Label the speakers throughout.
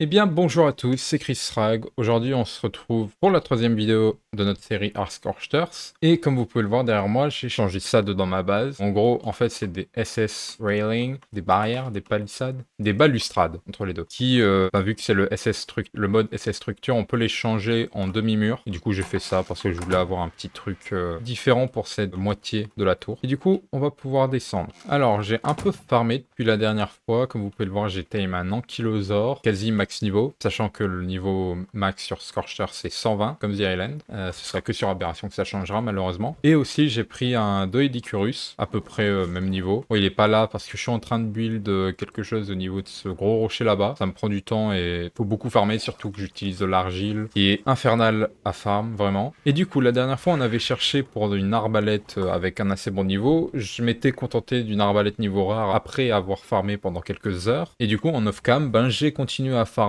Speaker 1: Eh bien, bonjour à tous, c'est Chris Rag. Aujourd'hui, on se retrouve pour la troisième vidéo de notre série Ars Scorchters. Et comme vous pouvez le voir derrière moi, j'ai changé ça dans ma base. En gros, en fait, c'est des SS railing, des barrières, des palissades, des balustrades entre les deux. Qui, vu que c'est le mode SS structure, on peut les changer en demi-mur. Et du coup, j'ai fait ça parce que je voulais avoir un petit truc différent pour cette moitié de la tour. Et du coup, on va pouvoir descendre. Alors, j'ai un peu farmé depuis la dernière fois. Comme vous pouvez le voir, j'ai tame un ankylosaure, quasi max niveau, sachant que le niveau max sur Scorcher c'est 120 comme The Island. Ce sera que sur Aberration que ça changera malheureusement. Et aussi j'ai pris un Doedicurus, à peu près même niveau. Bon, il est pas là parce que je suis en train de build quelque chose au niveau de ce gros rocher là-bas. Ça me prend du temps et faut beaucoup farmer, surtout que j'utilise de l'argile qui est infernal à farm vraiment. Et du coup la dernière fois on avait cherché pour une arbalète avec un assez bon niveau. Je m'étais contenté d'une arbalète niveau rare après avoir farmé pendant quelques heures. Et du coup en off-cam, j'ai continué à farmer.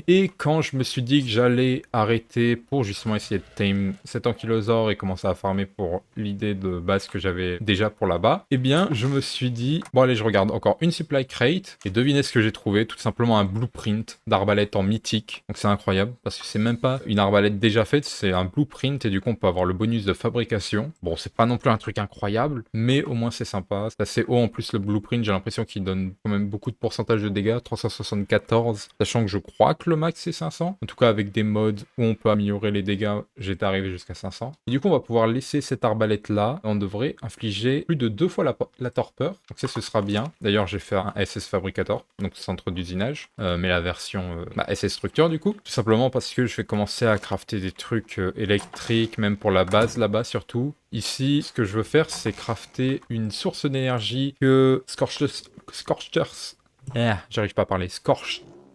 Speaker 1: Et quand je me suis dit que j'allais arrêter pour justement essayer de tame cet ankylosaure et commencer à farmer pour l'idée de base que j'avais déjà pour là-bas, eh bien je me suis dit, bon allez je regarde encore une supply crate et devinez ce que j'ai trouvé, tout simplement un blueprint d'arbalète en mythique. Donc c'est incroyable parce que c'est même pas une arbalète déjà faite, c'est un blueprint et du coup on peut avoir le bonus de fabrication. Bon c'est pas non plus un truc incroyable, mais au moins c'est sympa, c'est assez haut en plus le blueprint, j'ai l'impression qu'il donne quand même beaucoup de pourcentage de dégâts, 374, sachant que je crois que le max c'est 500. En tout cas avec des modes où on peut améliorer les dégâts, j'étais arrivé jusqu'à 500. Et du coup on va pouvoir laisser cette arbalète là. On devrait infliger plus de 2 fois la torpeur. Donc ça ce sera bien. D'ailleurs j'ai fait un SS Fabricator, donc centre d'usinage. Mais la version SS Structure du coup. Tout simplement parce que je vais commencer à crafter des trucs électriques, même pour la base là-bas surtout. Ici, ce que je veux faire, c'est crafter une source d'énergie que j'arrive pas à parler.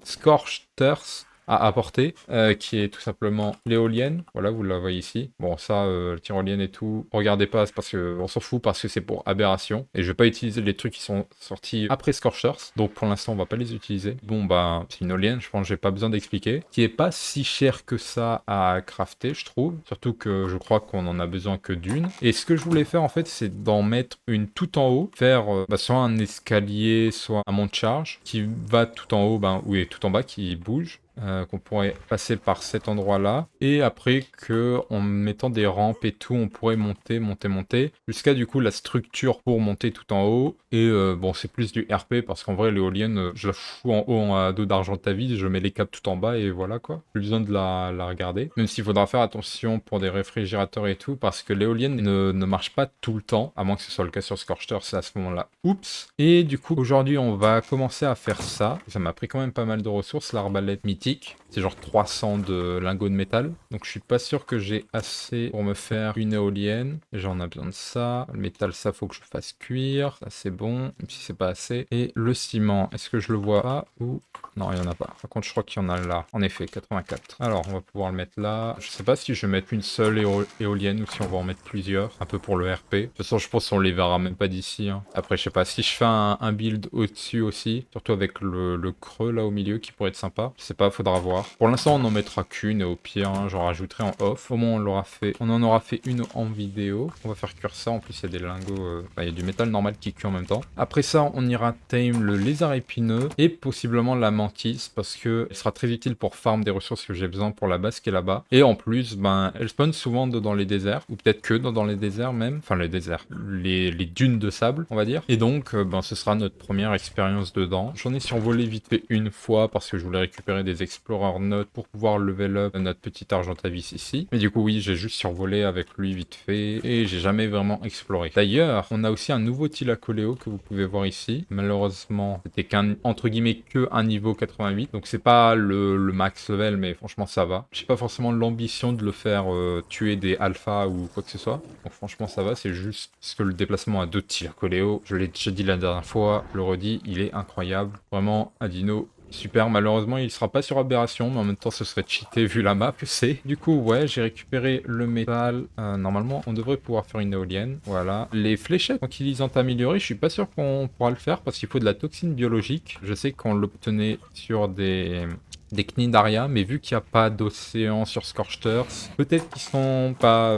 Speaker 1: Scorchters à apporter, qui est tout simplement l'éolienne. Voilà, vous la voyez ici. Bon, ça, le tyrolienne et tout, regardez pas, c'est parce que on s'en fout parce que c'est pour aberration. Et je vais pas utiliser les trucs qui sont sortis après Scorchers. Donc pour l'instant, on va pas les utiliser. Bon, c'est une éolienne, je pense que j'ai pas besoin d'expliquer. Qui est pas si cher que ça à crafter, je trouve. Surtout que je crois qu'on en a besoin que d'une. Et ce que je voulais faire, en fait, c'est d'en mettre une tout en haut. Faire soit un escalier, soit un monte-charge qui va tout en haut, ou est tout en bas, qui bouge. Qu'on pourrait passer par cet endroit-là. Et après que, en mettant des rampes et tout, on pourrait monter, jusqu'à du coup la structure pour monter tout en haut. Et bon, c'est plus du RP parce qu'en vrai, l'éolienne, je la fous en haut en dos d'Argentavie, je mets les câbles tout en bas et voilà quoi. Plus besoin de la regarder. Même s'il faudra faire attention pour des réfrigérateurs et tout, parce que l'éolienne ne marche pas tout le temps, à moins que ce soit le cas sur Scorchter, c'est à ce moment-là. Oups. Et du coup, aujourd'hui, on va commencer à faire ça. Ça m'a pris quand même pas mal de ressources, l'arbalète mythique. C'est genre 300 de lingots de métal. Donc je suis pas sûr que j'ai assez pour me faire une éolienne. J'en ai besoin de ça. Le métal, ça faut que je fasse cuire. Ça c'est bon, même si c'est pas assez. Et le ciment, est-ce que je le vois pas ou... Non, il y en a pas. Par contre, je crois qu'il y en a là. En effet, 84. Alors, on va pouvoir le mettre là. Je sais pas si je vais mettre une seule éolienne ou si on va en mettre plusieurs. Un peu pour le RP. De toute façon, je pense qu'on les verra même pas d'ici. Après, je sais pas. Si je fais un build au-dessus aussi, surtout avec le creux là au milieu qui pourrait être sympa. Je sais pas, faudra voir. Pour l'instant, on n'en mettra qu'une et au pire, j'en rajouterai en off. Au moins, on en aura fait une en vidéo. On va faire cuire ça. En plus, il y a des lingots. Il y a du métal normal qui cuit en même temps. Après ça, on ira tame le lézard épineux et possiblement la mantis parce que elle sera très utile pour farm des ressources que j'ai besoin pour la base qui est là-bas. Et en plus, elle spawn souvent dans les déserts ou peut-être que dans les déserts même. Enfin, les déserts. Les dunes de sable, on va dire. Et donc, ce sera notre première expérience dedans. J'en ai survolé vite fait une fois parce que je voulais récupérer des Explorer Notes pour pouvoir level up notre petit Argentavis ici. Mais du coup, oui, j'ai juste survolé avec lui vite fait et j'ai jamais vraiment exploré. D'ailleurs, on a aussi un nouveau Thylacoleo que vous pouvez voir ici. Malheureusement, c'était entre guillemets que un niveau 88. Donc c'est pas le max level, mais franchement, ça va. J'ai pas forcément l'ambition de le faire tuer des alphas ou quoi que ce soit. Donc franchement, ça va. C'est juste parce que le déplacement à 2 Thylacoleo, je l'ai déjà dit la dernière fois, le redis, il est incroyable. Vraiment, un dino super, malheureusement il sera pas sur Aberration, mais en même temps ce serait cheaté vu la map que c'est. Du coup ouais, j'ai récupéré le métal. Normalement on devrait pouvoir faire une éolienne. Voilà. Les fléchettes tranquillisantes améliorées, je suis pas sûr qu'on pourra le faire parce qu'il faut de la toxine biologique. Je sais qu'on l'obtenait sur des des Cnidaria, mais vu qu'il n'y a pas d'océan sur Scorchters, peut-être qu'ils sont pas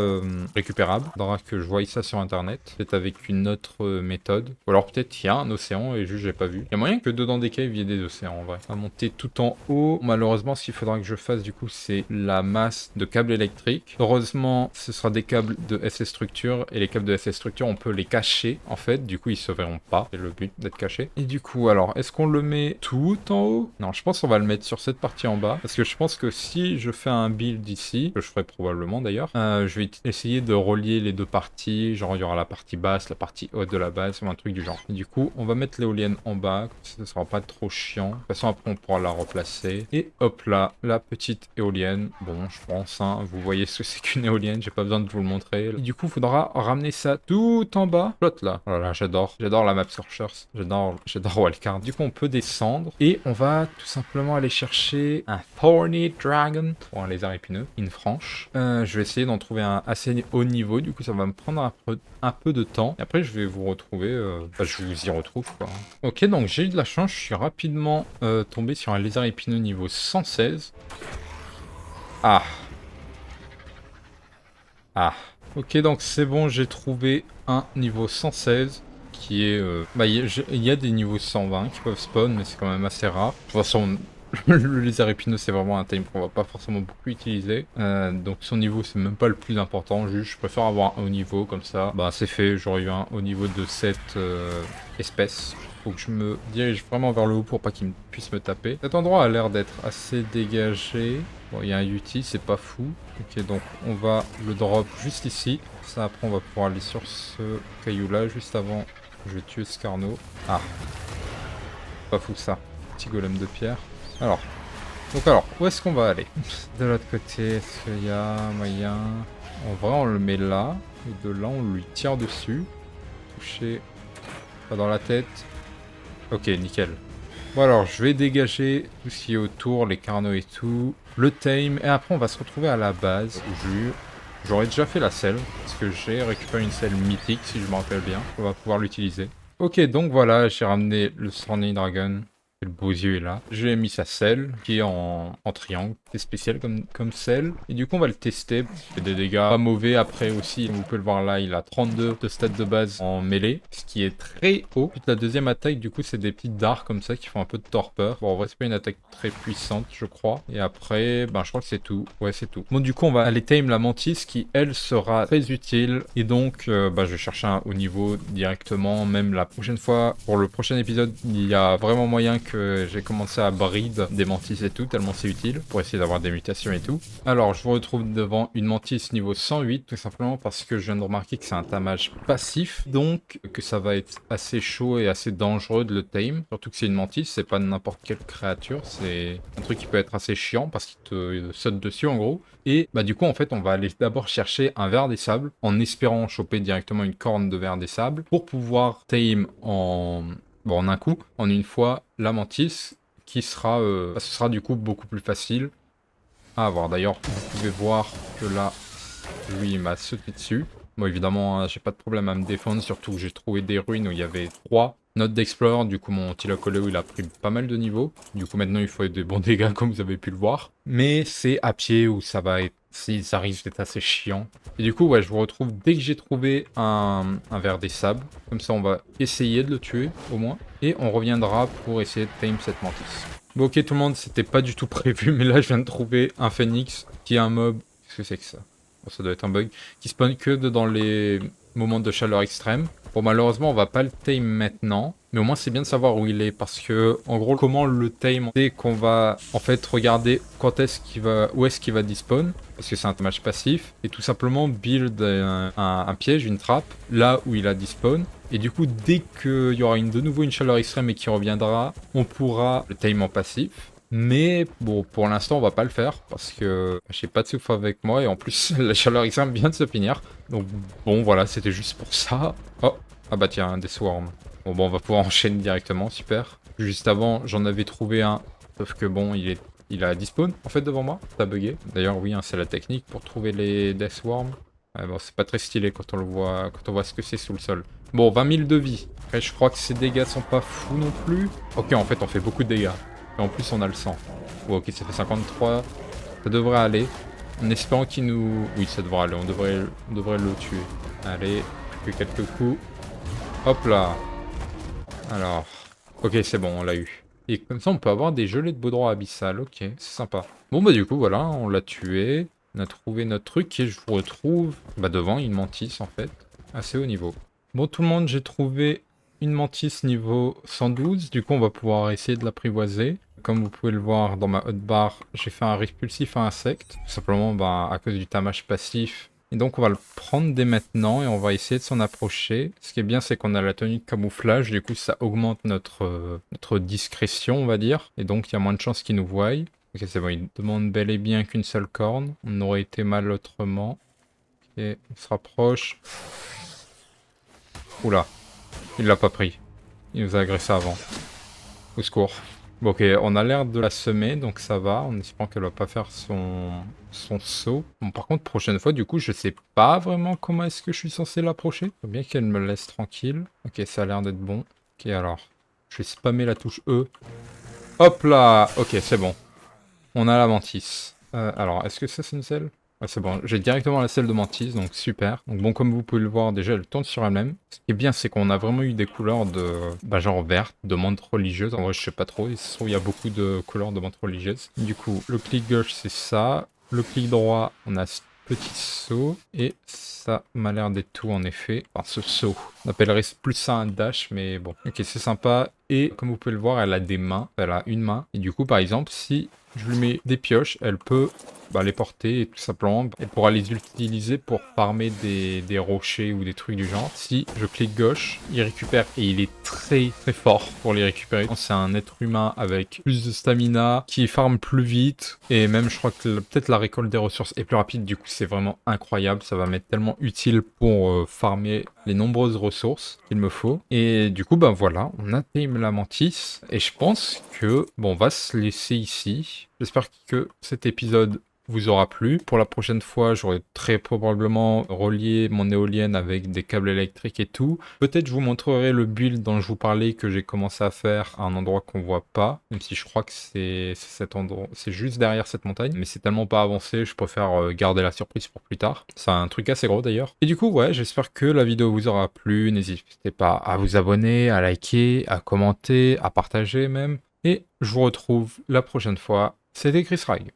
Speaker 1: récupérables. Faudra que je voie ça sur internet, peut-être avec une autre méthode. Ou alors peut-être qu'il y a un océan et juste j'ai pas vu. Il y a moyen que dedans des caves il y ait des océans en vrai. On va monter tout en haut. Malheureusement, ce qu'il faudra que je fasse du coup, c'est la masse de câbles électriques. Heureusement, ce sera des câbles de SS Structure et les câbles de SS Structure, on peut les cacher en fait. Du coup, ils se verront pas. C'est le but d'être caché. Et du coup, alors, est-ce qu'on le met tout en haut? Non, je pense qu'on va le mettre sur cette partie en bas. Parce que je pense que si je fais un build ici, que je ferai probablement d'ailleurs, je vais essayer de relier les deux parties. Genre, il y aura la partie basse, la partie haute de la base, ou un truc du genre. Et du coup, on va mettre l'éolienne en bas. Ça sera pas trop chiant. De toute façon, après, on pourra la replacer. Et hop là, la petite éolienne. Bon, je pense, hein, vous voyez ce que c'est qu'une éolienne. J'ai pas besoin de vous le montrer. Et du coup, il faudra ramener ça tout en bas. Flotte là. Oh là là, j'adore. J'adore la map Scorchers. J'adore Wildcard. Du coup, on peut descendre. Et on va tout simplement aller chercher un Thorny Dragon. Ou un lézard épineux. Une franche. Je vais essayer d'en trouver un assez haut niveau. Du coup, ça va me prendre un peu de temps. Et après, je vais vous retrouver. Je vous y retrouve, quoi. Ok, donc j'ai eu de la chance. Je suis rapidement tombé sur un lézard épineux niveau 116. Ah. Ah. Ok, donc c'est bon, j'ai trouvé un niveau 116 qui est... il y a des niveaux 120 qui peuvent spawn, mais c'est quand même assez rare. De toute façon, le lézard épineux, c'est vraiment un time qu'on va pas forcément beaucoup utiliser. Donc son niveau, c'est même pas le plus important. Juste, je préfère avoir un haut niveau, comme ça. Bah, c'est fait, j'aurais eu un haut niveau de cette espèce. Faut que je me dirige vraiment vers le haut pour pas qu'il puisse me taper. Cet endroit a l'air d'être assez dégagé. Bon, il y a un UT, c'est pas fou. Ok, donc on va le drop juste ici. Ça, après, on va pouvoir aller sur ce caillou-là. Juste avant, je vais tuer Scarno. Ah. Pas fou, ça. Petit golem de pierre. Alors. Donc alors, où est-ce qu'on va aller? De l'autre côté, est-ce qu'il y a moyen... En vrai, on le met là. Et de là, on lui tire dessus. Toucher. Pas dans la tête. Ok, nickel. Bon alors, je vais dégager tout ce qui est autour, les carnaux et tout. Le tame, et après on va se retrouver à la base. J'aurais déjà fait la selle, parce que j'ai récupéré une selle mythique, si je me rappelle bien. On va pouvoir l'utiliser. Ok, donc voilà, j'ai ramené le Thorny Dragon. Le beau yeux est là. J'ai mis sa selle, qui est en triangle. C'est spécial comme selle. Et du coup, on va le tester. Il fait des dégâts pas mauvais. Après aussi, comme vous pouvez le voir là, il a 32 de stats de base en mêlée, ce qui est très haut. Puis la deuxième attaque, du coup, c'est des petits dards comme ça qui font un peu de torpeur. Bon, en vrai, c'est pas une attaque très puissante, je crois. Et après, je crois que c'est tout. Ouais, c'est tout. Bon, du coup, on va aller tame la mantis qui, elle, sera très utile. Et donc, je vais chercher un haut niveau directement. Même la prochaine fois, pour le prochain épisode, il y a vraiment moyen que j'ai commencé à breed des mantis et tout, tellement c'est utile, pour essayer d'avoir des mutations et tout. Alors, je vous retrouve devant une mantis niveau 108, tout simplement parce que je viens de remarquer que c'est un tamage passif, donc que ça va être assez chaud et assez dangereux de le tame. Surtout que c'est une mantis, c'est pas n'importe quelle créature, c'est un truc qui peut être assez chiant parce qu'il te saute dessus en gros. Et du coup, en fait, on va aller d'abord chercher un ver des sables, en espérant choper directement une corne de ver des sables, pour pouvoir tame en un coup, en une fois, la mantis, qui sera, ce sera du coup beaucoup plus facile à avoir. D'ailleurs, vous pouvez voir que là, lui, il m'a sauté dessus. Bon, évidemment, hein, j'ai pas de problème à me défendre, surtout que j'ai trouvé des ruines où il y avait 3 notes d'explore. Du coup, mon Tilacoleo, il a pris pas mal de niveaux. Du coup, maintenant, il faut des bons dégâts, comme vous avez pu le voir. Mais c'est à pied où ça va être... ça risque d'être assez chiant. Et du coup, ouais, je vous retrouve dès que j'ai trouvé un ver des sables. Comme ça, on va essayer de le tuer, au moins. Et on reviendra pour essayer de tame cette mantis. Bon, ok, tout le monde, c'était pas du tout prévu, mais là, je viens de trouver un phénix, qui est un mob... Qu'est-ce que c'est que ça? Bon, ça doit être un bug. Qui spawn que dans les moments de chaleur extrême. Bon, malheureusement, on va pas le tame maintenant. Mais au moins, c'est bien de savoir où il est. Parce que, en gros, comment le tame, c'est qu'on va, en fait, regarder quand est-ce qu'il va, où est-ce qu'il va despawn. Parce que c'est un match passif. Et tout simplement, build un piège, une trappe, là où il a despawn. Et du coup, dès qu'il y aura de nouveau une chaleur extrême et qu'il reviendra, on pourra le tame en passif. Mais bon, pour l'instant, on va pas le faire parce que j'ai pas de souffle avec moi et en plus, la chaleur extrême vient de se finir. Donc bon, voilà, c'était juste pour ça. Oh, ah bah tiens, des swarms. Bon, on va pouvoir enchaîner directement, super. Juste avant, j'en avais trouvé un, sauf que bon, il a despawn en fait devant moi, ça a bugué. D'ailleurs, oui, hein, c'est la technique pour trouver les death worms. Ouais, bon, c'est pas très stylé quand on le voit, quand on voit ce que c'est sous le sol. Bon, 20 000 de vie. Après, je crois que ces dégâts sont pas fous non plus. Ok, en fait, on fait beaucoup de dégâts. Et en plus, on a le sang. Bon, ok, ça fait 53. Ça devrait aller. En espérant qu'il nous... Oui, ça devrait aller. On devrait le tuer. Allez, plus que quelques coups. Hop là. Alors... Ok, c'est bon, on l'a eu. Et comme ça, on peut avoir des gelées de baudroie abyssal. Ok, c'est sympa. Bon, bah du coup, voilà, on l'a tué. On a trouvé notre truc et je vous retrouve devant une mantis, en fait. Assez haut niveau. Bon, tout le monde, j'ai trouvé une mantis niveau 112. Du coup, on va pouvoir essayer de l'apprivoiser. Comme vous pouvez le voir dans ma hotbar, j'ai fait un répulsif à insectes. Tout simplement à cause du tamage passif. Et donc on va le prendre dès maintenant et on va essayer de s'en approcher. Ce qui est bien, c'est qu'on a la tenue de camouflage, du coup ça augmente notre discrétion, on va dire. Et donc il y a moins de chances qu'il nous voie. Ok, c'est bon, il demande bel et bien qu'une seule corne. On aurait été mal autrement. Ok, on se rapproche. Oula, il l'a pas pris. Il nous a agressé avant. Au secours. Bon, ok, on a l'air de la semer, donc ça va, en espérant qu'elle va pas faire son saut. Bon, par contre, prochaine fois, du coup, je sais pas vraiment comment est-ce que je suis censé l'approcher. Faut bien qu'elle me laisse tranquille. Ok, ça a l'air d'être bon. Ok, alors, je vais spammer la touche E. Hop là. Ok, c'est bon. On a la mantis. Alors, est-ce que ça, c'est une selle? Ah, c'est bon, j'ai directement la selle de mantis, donc super. Donc bon, comme vous pouvez le voir, déjà, elle tourne sur elle-même. Ce qui est bien, c'est qu'on a vraiment eu des couleurs de... genre verte, de menthe religieuse. En vrai, je sais pas trop, il y a beaucoup de couleurs de menthe religieuse. Du coup, le clic gauche, c'est ça. Le clic droit, on a ce petit saut. Et ça m'a l'air d'être tout, en effet. Enfin, ce saut. On appellerait plus ça un dash, mais bon. Ok, c'est sympa. Et comme vous pouvez le voir, elle a des mains. Elle a une main. Et du coup, par exemple, si je lui mets des pioches, elle peut les porter et tout simplement, elle pourra les utiliser pour farmer des rochers ou des trucs du genre. Si je clique gauche, il récupère et il est très très fort pour les récupérer. C'est un être humain avec plus de stamina, qui farme plus vite et même je crois que peut-être la récolte des ressources est plus rapide. Du coup, c'est vraiment incroyable. Ça va m'être tellement utile pour farmer les nombreuses ressources qu'il me faut. Et du coup, voilà, on a tame la mantis et je pense que on va se laisser ici. J'espère que cet épisode vous aura plu. Pour la prochaine fois, j'aurai très probablement relié mon éolienne avec des câbles électriques et tout. Peut-être je vous montrerai le build dont je vous parlais que j'ai commencé à faire à un endroit qu'on voit pas, même si je crois que c'est cet endroit, c'est juste derrière cette montagne, mais c'est tellement pas avancé, je préfère garder la surprise pour plus tard. C'est un truc assez gros d'ailleurs. Et du coup, ouais, j'espère que la vidéo vous aura plu. N'hésitez pas à vous abonner, à liker, à commenter, à partager même. Et je vous retrouve la prochaine fois. C'était Chris Rag.